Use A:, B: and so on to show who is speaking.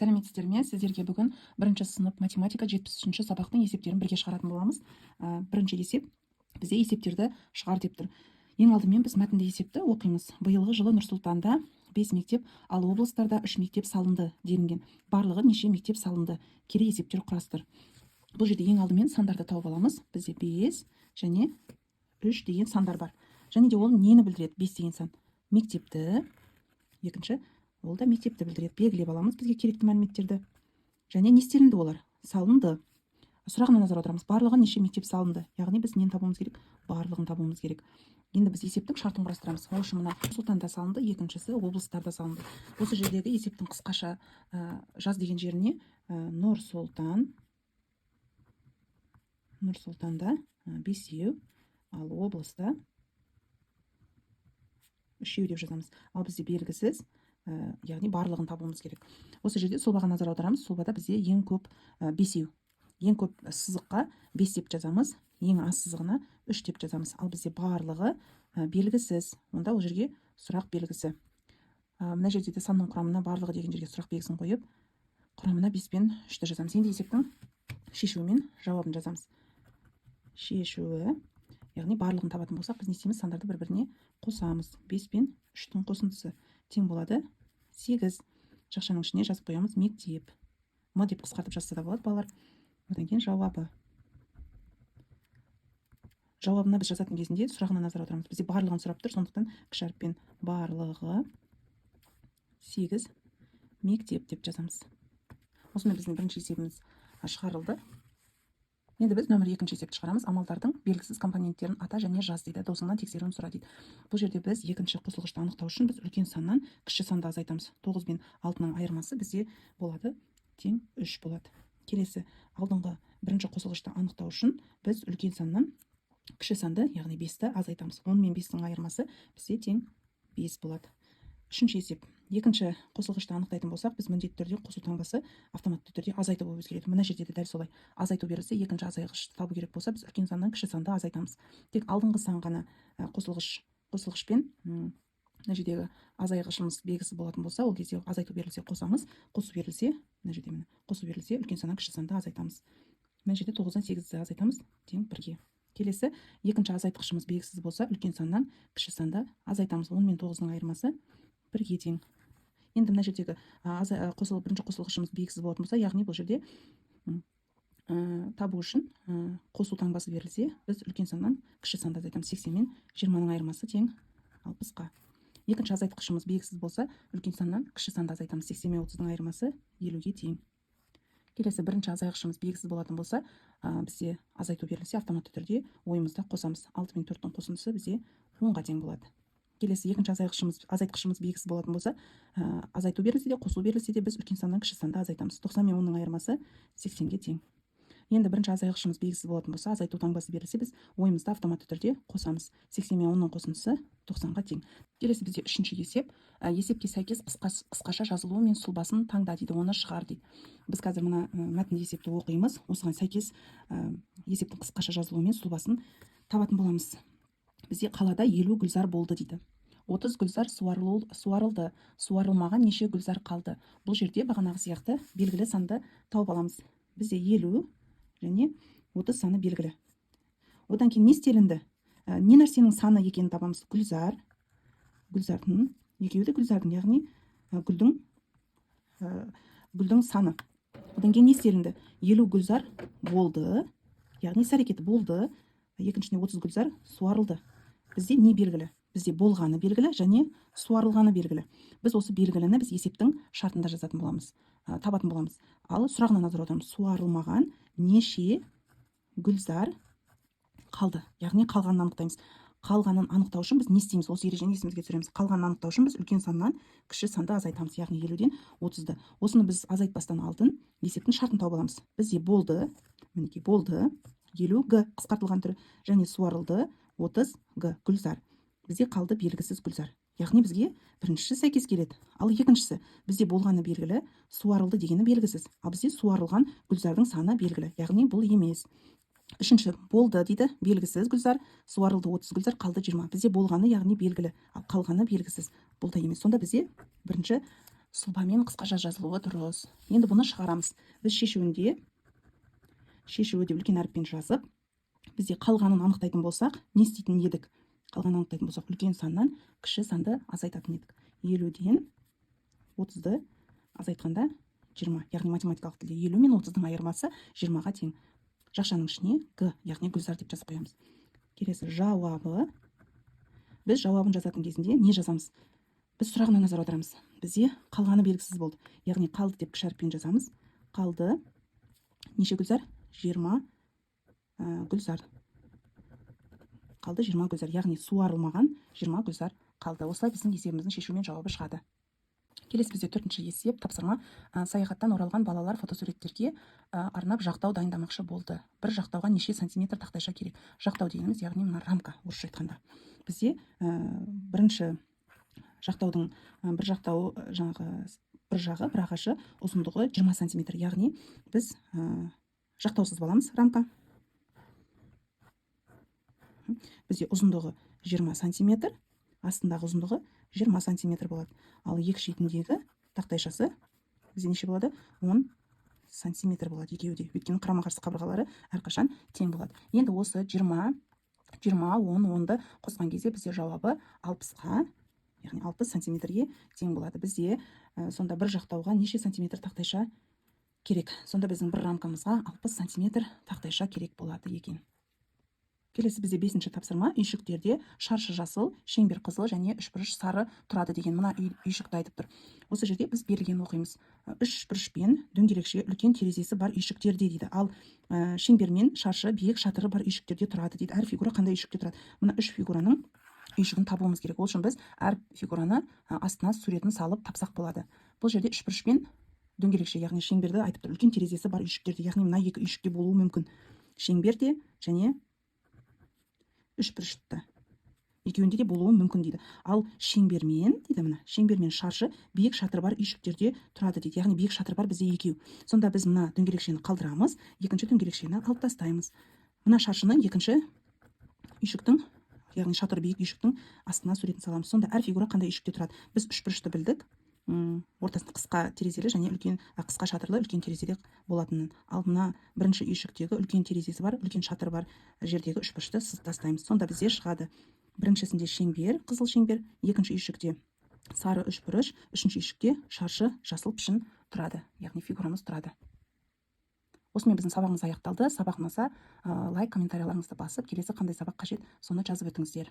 A: Сәлеметсіздер ме? Сіздерге бүгін бірінші сынып математика 70-ші сабақтың есептерін бірге шығаратын боламыз. Бірінші есеп бізде есептерді шығар деп тұр. Ең алдымен біз мәтінді есепті оқимыз. Биылғы жылы Нұр-Сұлтанда 5 мектеп, ал облыстарда 3 мектеп салынды делінген. Барлығы неше мектеп салынды? Келе есептер құрастыр. Бұл жерде ең алдымен сандарды тауып аламыз. Бізде 5 және 3 деген сандар бар. Және де ол нені білдіреді? 5 деген сан мектепті, екінші ол да мектепті білдіреді. Белгілеп аламыз бізге керекті мәліметтерді. Және не істелінді олар? Салынды. Сұрағына назар аударамыз. Барлығы неше мектеп салынды? Яғни біз нені табуымыз керек? Барлығын табуымыз керек. Енді біз есептің шартын құрастырамыз. Ол үшін мына Нұр-Сұлтанда салынды, екіншісі облыстарда салынды. Осы жердегі есептің қысқаша жаз деген жеріне Нұр-Сұлтанда 5, ал облыста 3 деп жазамыз. Ал бізде белгісіз, яғни барлығын табуымыз керек. Осы жерде сұлбаға назар аударамыз. Сұлбада бізде ең көп 5. Ең көп сызыққа 5 деп жазамыз, ең аз сызығына 3 деп жазамыз. Ал бізде барлығы белгісіз. Онда ол жерге сұрақ белгісі. Мына жерде де санның құрамына барлығы деген жерге сұрақ белгісін қойып, құрамына 5 пен 3-ті жазамыз. Енді есептің шешуі мен жауабын жазамыз. Шешуі, яғни барлығын табатын болсақ, біз не істейміз? Сандарды бір-біріне қосамыз. 5 пен 3-тің қосындысы тең болады 8. Жақшаның ішіне жазып қоямыз мектеп. М деп қысқартып жазса да болады, балалар. Одан кейін жауабы. Жауабына біз жазатын кезінде сұрағына назар аударамыз. Бізде барлығын сұрап тұр, сондықтан кіші әріппен барлығы 8 мектеп деп жазамыз. Осымен біздің бірінші есебіміз шығарылды. Енді біз нөмір 2-ші есепті шығарамыз. Амалдардың белгісіз компоненттерін ата және жаз дейді. Досыңнан тексеруін сұра дейді. Бұл жерде біз екінші қосылғышты анықтау үшін біз үлкен саннан кіші санды азайтамыз. 9 пен 6-ның айырмасы бізде болады тең 3 болады. Келесі алдыңғы бірінші қосылғышты анықтау үшін біз үлкен саннан кіші санды, яғни 5-ті азайтамыз. 10 мен 5-дің айырмасы бізде тең 5 болады. Үшінші есеп. Екінші қосылғышты анықтайтын болсақ, біз міндетті түрде қосу таңбасы автоматты түрде азайту болып өзгереді. Мына жерде де дәл солай. Азайту берілсе, екінші азайғышты табу керек болса, біз үлкен саннан кіші санды азайтамыз. Тек алдыңғы сан ғана қосылғышпен мына жердегі азайғышымыз белгісі болатын болса, ол кезде азайту берілсе қосамыз, қосу берілсе, мына жерде қосу берілсе, үлкен саннан кіші санды азайтамыз. Мына жерде 9-дан 8-ді азайтамыз тең 1-ге. Келесі екінші азайтқышымыз белгісіз болса, үлкен саннан кіші санды азайтамыз. 10 мен 9-ның айырмасы 1-ге тең. Енді мына жердегі бірінші қосылғышымыз белгісіз болатын болса, яғни бұл жерде табу үшін қосу таңбасы берілсе, біз үлкен саннан кіші санды азайтамыз. 80 мен 20-ның айырмасы тең 60-қа. Екінші азайтқышымыз белгісіз болса, үлкен саннан кіші санды азайтамыз. 80 мен 30-ның айырмасы 50-ге тең. Келесі бірінші азайғышымыз белгісіз болатын болса, бізде азайту берілсе, автоматты түрде ойымызда қосамыз. 6 мен 4-тің қосындысы бізде 10-ға тең болады. Келесі екінші азайтқышымыз белгісіз болатын болса, азайту берілсе де, қосу берілсе де, біз үлкен саннан кіші санды азайтамыз. 90 мен 10-ның айырмасы 80-ге тең. Енді бірінші азайғышымыз белгісіз болатын болса, азайту таңбасы берілсе, біз ойымызда автоматты түрде қосамыз. 80 мен 10-ның қосындысы 90-ға тең. Келесі бізде үшінші есеп. Есепке сәйкес қысқаша жазылуы мен сұлбасын таңда дейді, оны шығар дейді. Біз қазір мына мәтінді есепті оқимыз. Осыған сәйкес есептің қысқаша жазылуы мен сұлбасын табатын боламыз. Бізде қалада 50 гүлзар болды дейді. 30 гүлзар суарылды. Суарылмаған неше гүлзар қалды? Бұл жерде бағанағы сияқты белгілі санды тауып аламыз. Бізде 50 және 30 саны белгілі. Одан кейін не істелінді? Не нәрсенің саны екенін табамыз? Гүлзардың, екеуі де гүлзардың, яғни гүлдің саны. Одан кейін не істелінді? 50 гүлзар болды, яғни іс әрекеті болды. Екіншіне 30 гүлзар суарылды. Бізде не белгілі? Бізде болғаны белгілі және суарылғаны белгілі. Біз осы белгіліні біз есептің шартында жазатын боламыз, табатын боламыз. Ал сұрағына назар аударамыз. Суарылмаған неше гүлзар қалды? Яғни қалғанын анықтаймыз. Қалғанын анықтау үшін біз не істейміз? Осы ережені есімізге түсіреміз. Қалғанын анықтау үшін біз үлкен саннан кіші санды азайтамыз, яғни 50-ден 30-ды. Осыны біз азайтпастан алдын есептің шартын тауып аламыз. Бізде болды, мінекей болды, 50 қысқартылған түрі және суарылды 30 гүлзар. Бізде қалды белгісіз гүлзар. Яғни бізге біріншісі сәйкес келеді. Ал екіншісі бізде болғаны белгілі, суарылды дегені белгісіз. Ал бізде суарылған гүлзардың саны белгілі. Яғни бұл емес. Үшінші болды дейді, белгісіз гүлзар, суарылды 30 гүлзар, қалды 20. Бізде болғаны яғни белгілі, ал қалғаны белгісіз. Бұл да емес. Сонда бізде бірінші сұлбамен қысқаша жазылуы дұрыс. Енді бұны шығарамыз. Біз шешуі де үлкен әріппен жазып, бізде қалғанын анықтайтын болсақ, не істейтін едік? Қалғанын анықтайтын болсақ, үлкен саннан кіші санды азайтатын едік. 50-ден 30-ды азайтқанда 20. Яғни математикалық тілде 50 мен 30-дың айырмасы 20-ға тең. Жақшаның ішіне Г, яғни Гүлзар деп жазып қоямыз. Келесі жауабы. Біз жауабын жазатын кезінде не жазамыз? Біз сұрағына назар аударамыз. Бізде қалғаны белгісіз болды. Яғни қалды деп кіші әріппен жазамыз. Қалды неше Гүлзар? 20 Гүлзар. Қалды 20 Гүлзар. Яғни суарылмаған 20 Гүлзар қалды. Осылай біздің есебіміздің шешумен жауабы шығады. Келесі бізде 4-ші есеп тапсырма. Саяхаттан оралған балалар фотосуреттерге арнап жақтау дайындамақшы болды. Бір жақтауға неше сантиметр тақтайша керек? Жақтау дегеніміз, яғни мына рамка, орысша айтқанда. Бізде бірінші жақтаудың бір жақтауы бір жағы, бір ағашы ұзындығы 20 сантиметр. Яғни біз жақтаусыз баламыз рамка. Бізде ұзындығы 20 сантиметр, астындағы ұзындығы 20 сантиметр болады. Ал екі шетіндегі тақтайшасы бізде неше болады? 10 сантиметр болады екеуі де. Өйткені қарама-қарсы қабырғалары әрқашан тең болады. Енді осы 20, 10-ды қосқан кезде бізде жауабы 60-қа, яғни 60 сантиметрге тең болады. Бізде сонда бір жақтауға неше сантиметр тақтайша керек? Сонда біздің бір рамкамызға 60 сантиметр тақтайша керек болады екен. Келесі бізде 5-ші тапсырма. Үйшіктерде шаршы жасыл, шеңбер қызыл және үшбұрыш сары тұрады деген мына үйшікті айтып тұр. Осы жерде біз берілген оқимыз. Үшбұрышпен дөңгелекше үлкен терезесі бар үйшіктерде дейді. Ал шеңбермен шаршы биік шатыры бар үйшіктерде тұрады дейді. Әр фигура қандай үйшікте тұрады? Мына үш фигураның үйшігін табуымыз керек. Ол үшін біз әр фигураны астына суретін салып тапсақ болады. Бұл жерде үшбұрышпен дөңгелекше, яғни шеңберді айтып тұр. Үлкен терезесі бар үйшіктерде, яғни мына екі үйшікте болуы мүмкін. Шеңберде және үшбұрышты екеуінде де болуы мүмкін дейді. Ал шеңбермен дейді, мына шеңбермен шаршы биік шатыр бар үйшіктерде тұрады дейді. Яғни биік шатыр бар бізде екеу. Сонда біз мына дөңгелекшені қалдырамыз, екінші дөңгелекшені алып тастаймыз. Мына шаршыны екінші үйшіктің, яғни шатыр биік үйшіктің астына суретін саламыз. Сонда әр фигура қандай үйшікте тұрады? Біз үшбұрышты білдік. Ортасында қысқа терезелі және қысқа шатырлы үлкен терезелі болатынын. Ал мына бірінші үйшіктегі үлкен терезесі бар, үлкен шатыр бар жердегі үшбұрышты сызып тастаймыз. Сонда бізде шығады. Біріншісінде шеңбер, қызыл шеңбер, екінші үйшікте сары үшбұрыш, үшінші үйшікте шаршы жасыл пішін тұрады. Яғни фигурамыз тұрады. Осымен біздің сабағымыз аяқталды. Сабақ ұнаса, лайк, комментарияларыңызды басып, келесі қандай сабақ қажет, соны жазып өтіңіздер.